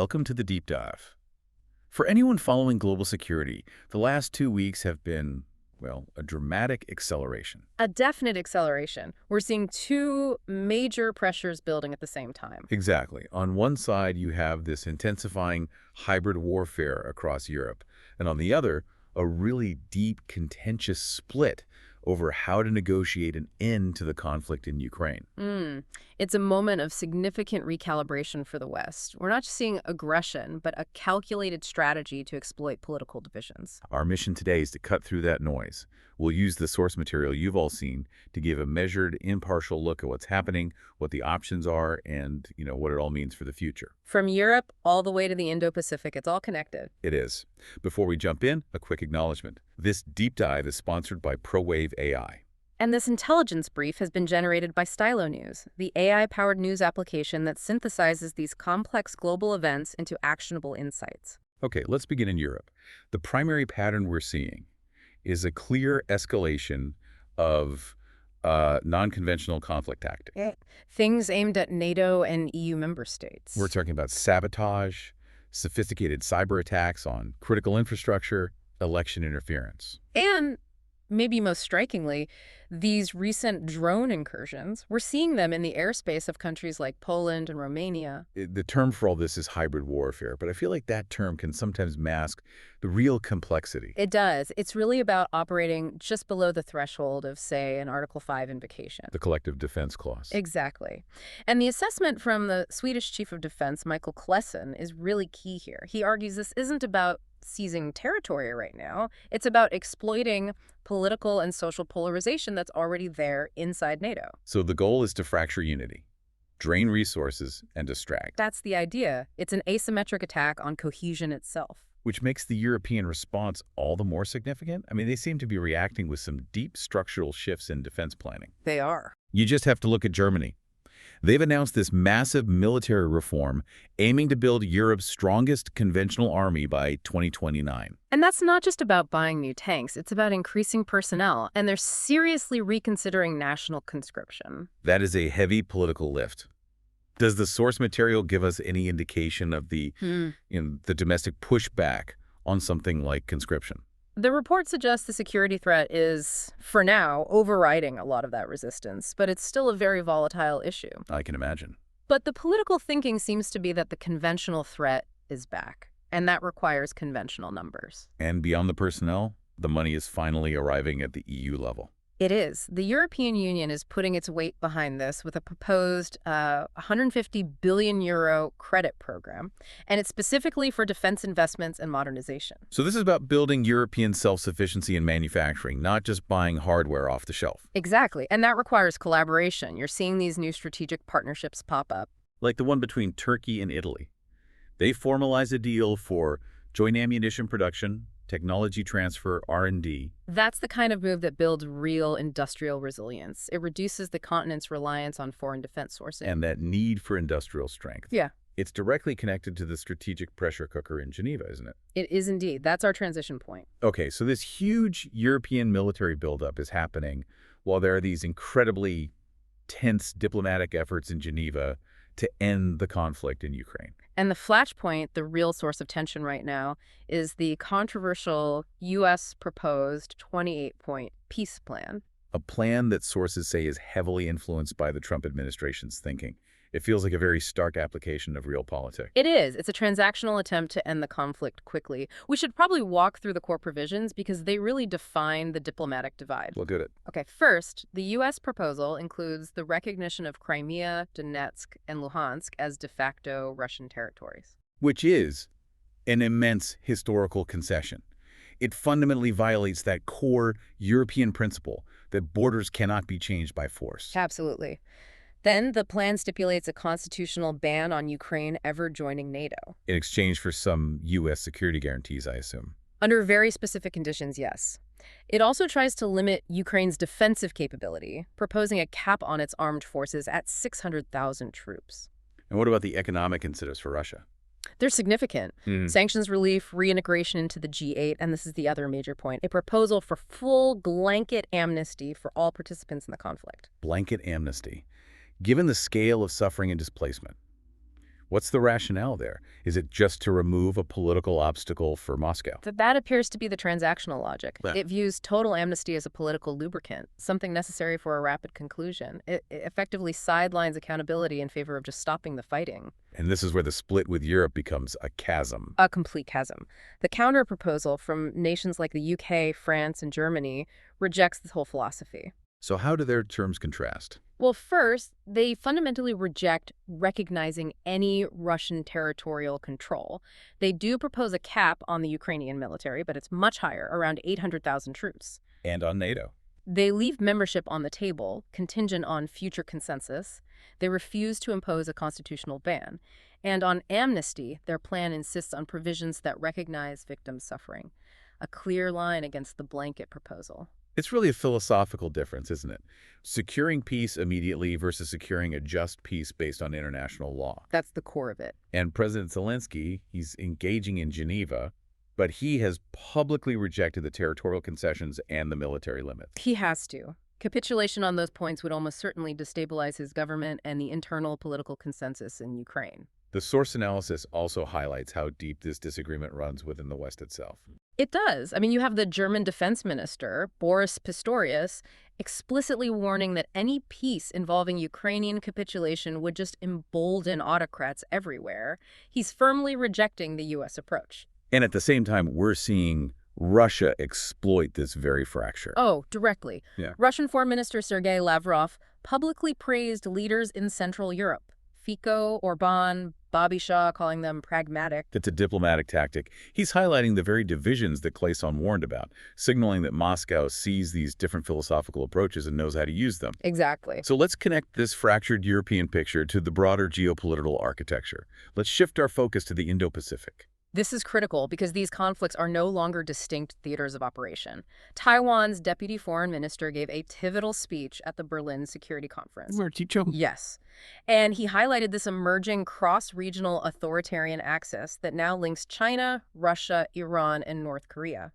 welcome to the Deep Dive. For anyone following global security, the last 2 weeks have been, well, a dramatic acceleration. A definite acceleration. We're seeing two major pressures building at the same time. Exactly. On one side, you have this intensifying hybrid warfare across Europe, and on the other, a really deep, contentious split over how to negotiate an end to the conflict in Ukraine. It's a moment of significant recalibration for the West. We're not just seeing aggression, but a calculated strategy to exploit political divisions. Our mission today is to cut through that noise. We'll use the source material you've all seen to give a measured, impartial look at what's happening, what the options are, and, what it all means for the future. From Europe all the way to the Indo-Pacific, it's all connected. It is. Before we jump in, a quick acknowledgement. This deep dive is sponsored by ProWave AI. And this intelligence brief has been generated by Stylo News, the AI-powered news application that synthesizes these complex global events into actionable insights. Okay, let's begin in Europe. The primary pattern we're seeing is a clear escalation of non-conventional conflict tactics. Things aimed at NATO and EU member states. We're talking about sabotage, sophisticated cyber attacks on critical infrastructure, election interference. And maybe most strikingly, these recent drone incursions, we're seeing them in the airspace of countries like Poland and Romania. The term for all this is hybrid warfare, but I feel like that term can sometimes mask the real complexity. It does. It's really about operating just below the threshold of, say, an Article 5 invocation. The collective defense clause. Exactly. And the assessment from the Swedish Chief of Defense, Michael Klesson, is really key here. He argues this isn't about seizing territory right now. It's about exploiting political and social polarization that's already there inside NATO. So the goal is to fracture unity, drain resources, and distract. That's the idea. It's an asymmetric attack on cohesion itself. Which makes the European response all the more significant. I mean, they seem to be reacting with some deep structural shifts in defense planning. They are. You just have to look at Germany. They've announced this massive military reform aiming to build Europe's strongest conventional army by 2029. And that's not just about buying new tanks. It's about increasing personnel, and they're seriously reconsidering national conscription. That is a heavy political lift. Does the source material give us any indication of the domestic pushback on something like conscription? The report suggests the security threat is, for now, overriding a lot of that resistance, but it's still a very volatile issue. I can imagine. But the political thinking seems to be that the conventional threat is back, and that requires conventional numbers. And beyond the personnel, the money is finally arriving at the EU level. It is. The European Union is putting its weight behind this with a proposed €150 billion credit program, and it's specifically for defense investments and modernization. So this is about building European self-sufficiency in manufacturing, not just buying hardware off the shelf. Exactly, and that requires collaboration. You're seeing these new strategic partnerships pop up. Like the one between Turkey and Italy. They formalized a deal for joint ammunition production, technology transfer, R&D. That's the kind of move that builds real industrial resilience. It reduces the continent's reliance on foreign defense sourcing. And that need for industrial strength. Yeah. It's directly connected to the strategic pressure cooker in Geneva, isn't it? It is indeed. That's our transition point. Okay, so this huge European military buildup is happening while there are these incredibly tense diplomatic efforts in Geneva to end the conflict in Ukraine. And the flashpoint, the real source of tension right now, is the controversial U.S. proposed 28-point peace plan. A plan that sources say is heavily influenced by the Trump administration's thinking. It feels like a very stark application of realpolitik. It is. It's a transactional attempt to end the conflict quickly. We should probably walk through the core provisions because they really define the diplomatic divide. We'll do it. Okay, first, the U.S. proposal includes the recognition of Crimea, Donetsk, and Luhansk as de facto Russian territories. Which is an immense historical concession. It fundamentally violates that core European principle that borders cannot be changed by force. Absolutely. Then the plan stipulates a constitutional ban on Ukraine ever joining NATO. In exchange for some U.S. security guarantees, I assume. Under very specific conditions, yes. It also tries to limit Ukraine's defensive capability, proposing a cap on its armed forces at 600,000 troops. And what about the economic incentives for Russia? They're significant. Sanctions relief, reintegration into the G8, and this is the other major point, a proposal for full blanket amnesty for all participants in the conflict. Blanket amnesty. Given the scale of suffering and displacement, What's the rationale there? Is it just to remove a political obstacle for Moscow? That appears to be the transactional logic. Yeah. It views total amnesty as a political lubricant, something necessary for a rapid conclusion. It effectively sidelines accountability in favor of just stopping the fighting. And this is where the split with Europe becomes a chasm. A complete chasm. The counter-proposal from nations like the UK, France, and Germany rejects this whole philosophy. So how do their terms contrast? Well, first, they fundamentally reject recognizing any Russian territorial control. They do propose a cap on the Ukrainian military, but it's much higher, around 800,000 troops. And on NATO? They leave membership on the table, contingent on future consensus. They refuse to impose a constitutional ban. And on amnesty, their plan insists on provisions that recognize victims' suffering. A clear line against the blanket proposal. It's really a philosophical difference, isn't it? Securing peace immediately versus securing a just peace based on international law. That's the core of it. And President Zelensky, he's engaging in Geneva, but he has publicly rejected the territorial concessions and the military limits. He has to. Capitulation on those points would almost certainly destabilize his government and the internal political consensus in Ukraine. The source analysis also highlights how deep this disagreement runs within the West itself. It does. I mean, you have the German defense minister, Boris Pistorius, explicitly warning that any peace involving Ukrainian capitulation would just embolden autocrats everywhere. He's firmly rejecting the U.S. approach. And at the same time, we're seeing Russia exploit this very fracture. Oh, directly. Yeah. Russian Foreign Minister Sergei Lavrov publicly praised leaders in Central Europe. Fico, Orban, Babisha, calling them pragmatic. It's a diplomatic tactic. He's highlighting the very divisions that Clayson warned about, signaling that Moscow sees these different philosophical approaches and knows how to use them. Exactly. So let's connect this fractured European picture to the broader geopolitical architecture. Let's shift our focus to the Indo-Pacific. This is critical because these conflicts are no longer distinct theaters of operation. Taiwan's deputy foreign minister gave a pivotal speech at the Berlin Security Conference. Yes. And he highlighted this emerging cross-regional authoritarian axis that now links China, Russia, Iran, and North Korea.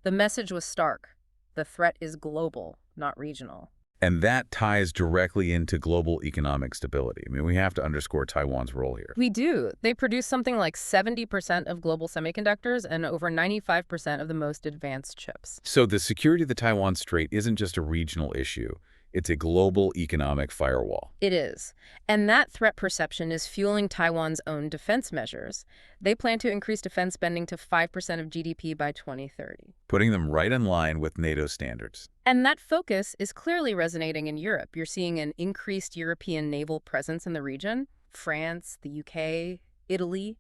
The message was stark. The threat is global, not regional. And that ties directly into global economic stability. I mean, we have to underscore Taiwan's role here. We do. They produce something like 70% of global semiconductors and over 95% of the most advanced chips. So the security of the Taiwan Strait isn't just a regional issue. It's a global economic firewall. It is. And that threat perception is fueling Taiwan's own defense measures. They plan to increase defense spending to 5% of GDP by 2030. Putting them right in line with NATO standards. And that focus is clearly resonating in Europe. You're seeing an increased European naval presence in the region. France, the UK, Italy,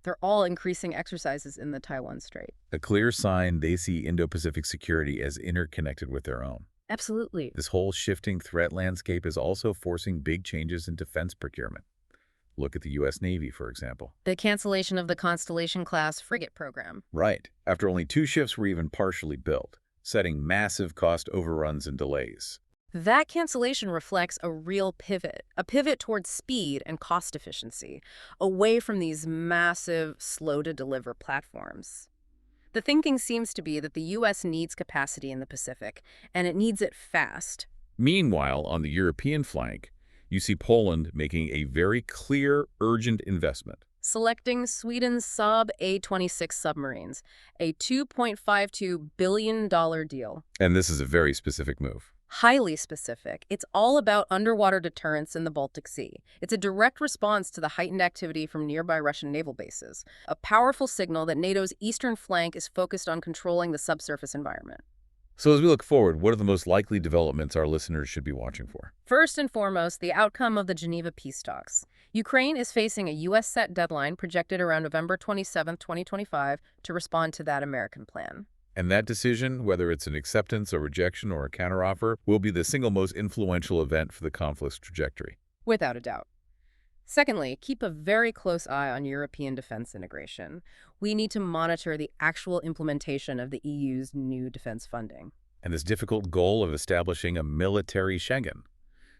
they're all increasing exercises in the Taiwan Strait. A clear sign they see Indo-Pacific security as interconnected with their own. Absolutely. This whole shifting threat landscape is also forcing big changes in defense procurement. Look at the U.S. Navy, for example. The cancellation of the Constellation-class frigate program. Right, after only 2 ships were even partially built, setting massive cost overruns and delays. That cancellation reflects a real pivot, a pivot towards speed and cost efficiency, away from these massive, slow-to-deliver platforms. The thinking seems to be that the U.S. needs capacity in the Pacific, and it needs it fast. Meanwhile, on the European flank, you see Poland making a very clear, urgent investment. Selecting Sweden's Saab A-26 submarines, a $2.52 billion deal. And this is a very specific move. Highly specific. It's all about underwater deterrence in the Baltic Sea. It's a direct response to the heightened activity from nearby Russian naval bases, a powerful signal that NATO's eastern flank is focused on controlling the subsurface environment. So as we look forward, what are the most likely developments our listeners should be watching for? First and foremost, the outcome of the Geneva peace talks. Ukraine is facing a U.S. set deadline projected around November 27, 2025, to respond to that American plan. And that decision, whether it's an acceptance, a rejection, or a counteroffer, will be the single most influential event for the conflict's trajectory. Without a doubt. Secondly, keep a very close eye on European defense integration. We need to monitor the actual implementation of the EU's new defense funding. And this difficult goal of establishing a military Schengen,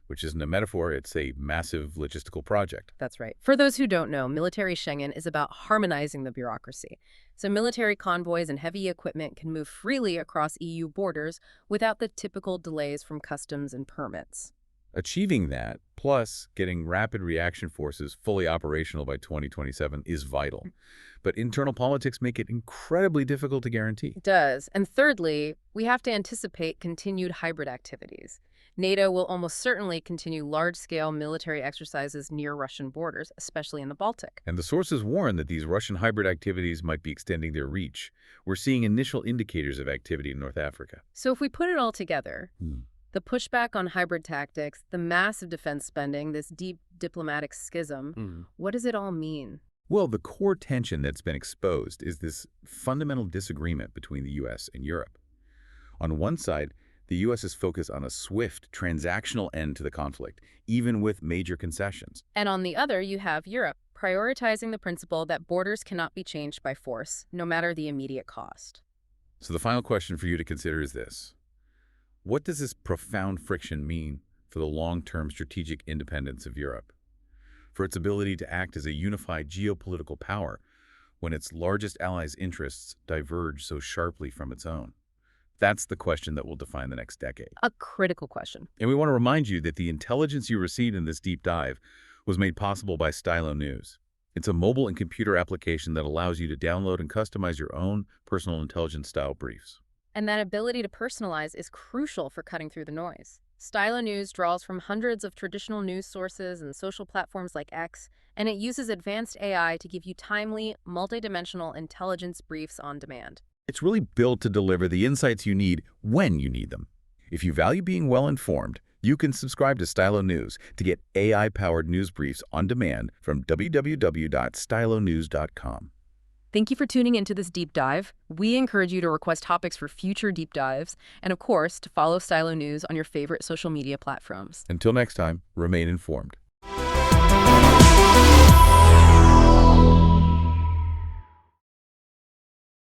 which isn't a metaphor, it's a massive logistical project. That's right. For those who don't know, military Schengen is about harmonizing the bureaucracy. So military convoys and heavy equipment can move freely across EU borders without the typical delays from customs and permits. Achieving that, plus getting rapid reaction forces fully operational by 2027 is vital. But internal politics make it incredibly difficult to guarantee. It does. And thirdly, we have to anticipate continued hybrid activities. NATO will almost certainly continue large-scale military exercises near Russian borders, especially in the Baltic. And the sources warn that these Russian hybrid activities might be extending their reach. We're seeing initial indicators of activity in North Africa. So if we put it all together, Hmm. the pushback on hybrid tactics, the massive defense spending, this deep diplomatic schism, what does it all mean? Well, the core tension that's been exposed is this fundamental disagreement between the U.S. and Europe. On one side, the U.S. is focused on a swift, transactional end to the conflict, even with major concessions. And on the other, you have Europe, prioritizing the principle that borders cannot be changed by force, no matter the immediate cost. So the final question for you to consider is this. What does this profound friction mean for the long-term strategic independence of Europe? For its ability to act as a unified geopolitical power when its largest allies' interests diverge so sharply from its own? That's the question that will define the next decade. A critical question. And we want to remind you that the intelligence you received in this deep dive was made possible by Stylo News. It's a mobile and computer application that allows you to download and customize your own personal intelligence style briefs. And that ability to personalize is crucial for cutting through the noise. Stylo News draws from hundreds of traditional news sources and social platforms like X, and it uses advanced AI to give you timely, multidimensional intelligence briefs on demand. It's really built to deliver the insights you need when you need them. If you value being well-informed, you can subscribe to Stylo News to get AI-powered news briefs on demand from www.stylonews.com. Thank you for tuning into this deep dive. We encourage you to request topics for future deep dives, and of course, to follow Stylo News on your favorite social media platforms. Until next time, remain informed.